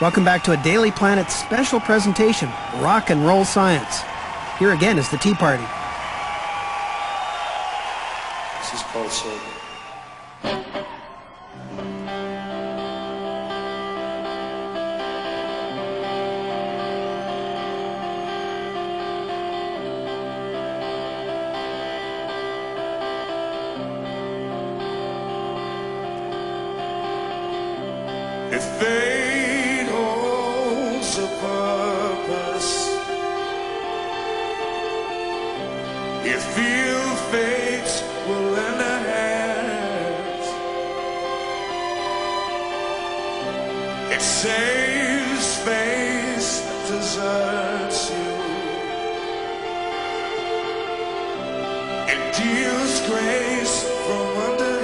Welcome back to a Daily Planet special presentation, Rock and Roll Science. Here again is the Tea Party. This is called Soul. If fate holds a purpose, if ill fate will lend a hand, it saves face that deserts you, it deals grace from underhands.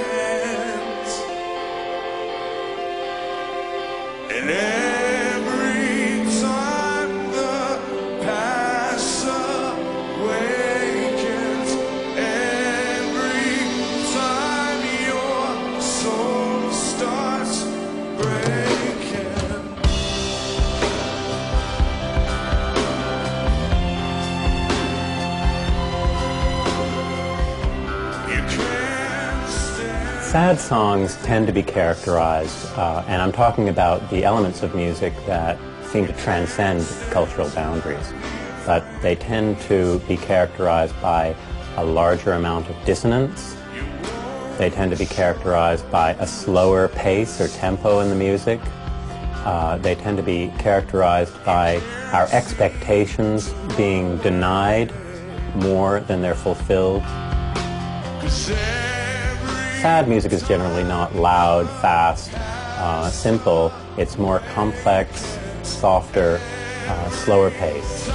And every time the passer wakens, every time your soul starts breaking, you can't stand. Sad songs tend to be characterized, and I'm talking about the elements of music that seem to transcend cultural boundaries, but they tend to be characterized by a larger amount of dissonance. They tend to be characterized by a slower pace or tempo in the music. They tend to be characterized by our expectations being denied more than they're fulfilled. Sad music is generally not loud, fast, simple. It's more complex, softer, slower pace.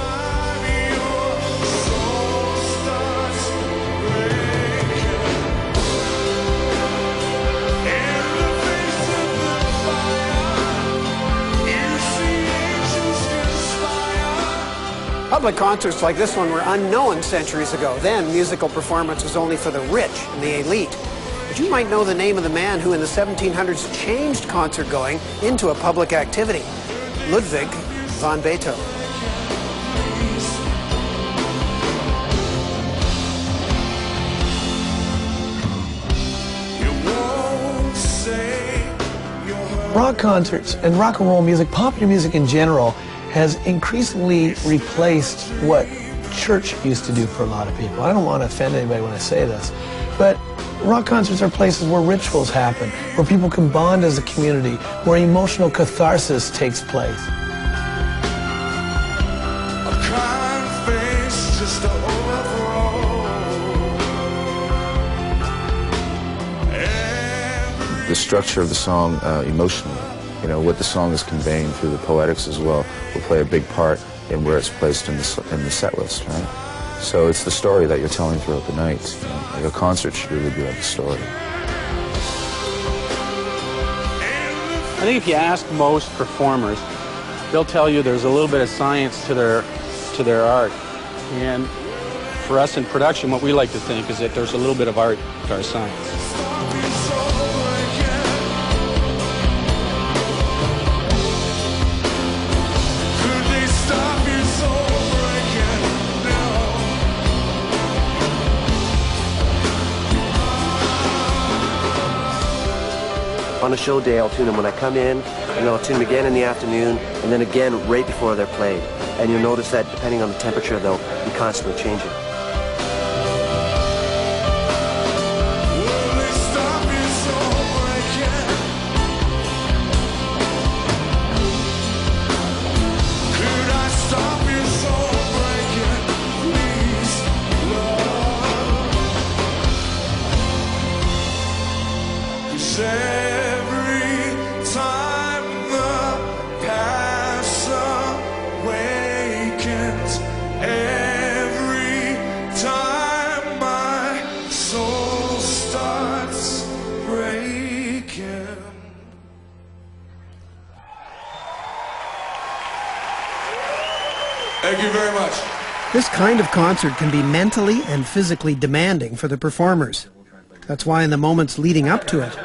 Public concerts like this one were unknown centuries ago. Then, musical performance was only for the rich and the elite. But you might know the name of the man who in the 1700s changed concert going into a public activity. Ludwig van Beethoven. Rock concerts and rock and roll music, popular music in general, has increasingly replaced what church used to do for a lot of people. I don't want to offend anybody when I say this, but rock concerts are places where rituals happen, where people can bond as a community, where emotional catharsis takes place. The structure of the song emotionally, you know, what the song is conveying through the poetics as well, will play a big part in where it's placed in the set list, right? So it's the story that you're telling throughout the night. You know? Like a concert should really be like a story. I think if you ask most performers, they'll tell you there's a little bit of science to their art. And for us in production, what we like to think is that there's a little bit of art to our science. On a show day, I'll tune them when I come in, and then I'll tune them again in the afternoon, and then again right before they're played. And you'll notice that depending on the temperature, they'll be constantly changing. Thank you very much. This kind of concert can be mentally and physically demanding for the performers. That's why in the moments leading up to it,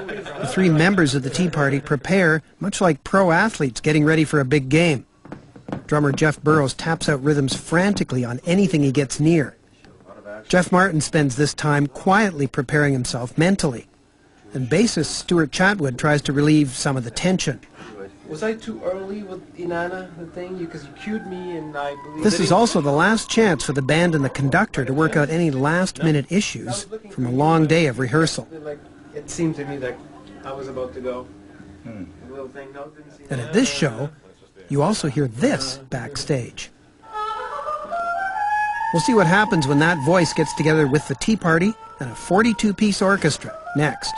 The three members of the Tea Party prepare much like pro athletes getting ready for a big game. Drummer Jeff Burrows taps out rhythms frantically on anything he gets near. Jeff Martin spends this time quietly preparing himself mentally. And bassist Stuart Chatwood tries to relieve some of the tension. Was I too early with Inanna, the thing? Because you cued me and I believe... This is also the last chance for the band and the conductor to work out any last-minute issues from a long day of rehearsal. It seemed to me that I was about to go. And at this show, you also hear this backstage. We'll see what happens when that voice gets together with the Tea Party and a 42-piece orchestra next.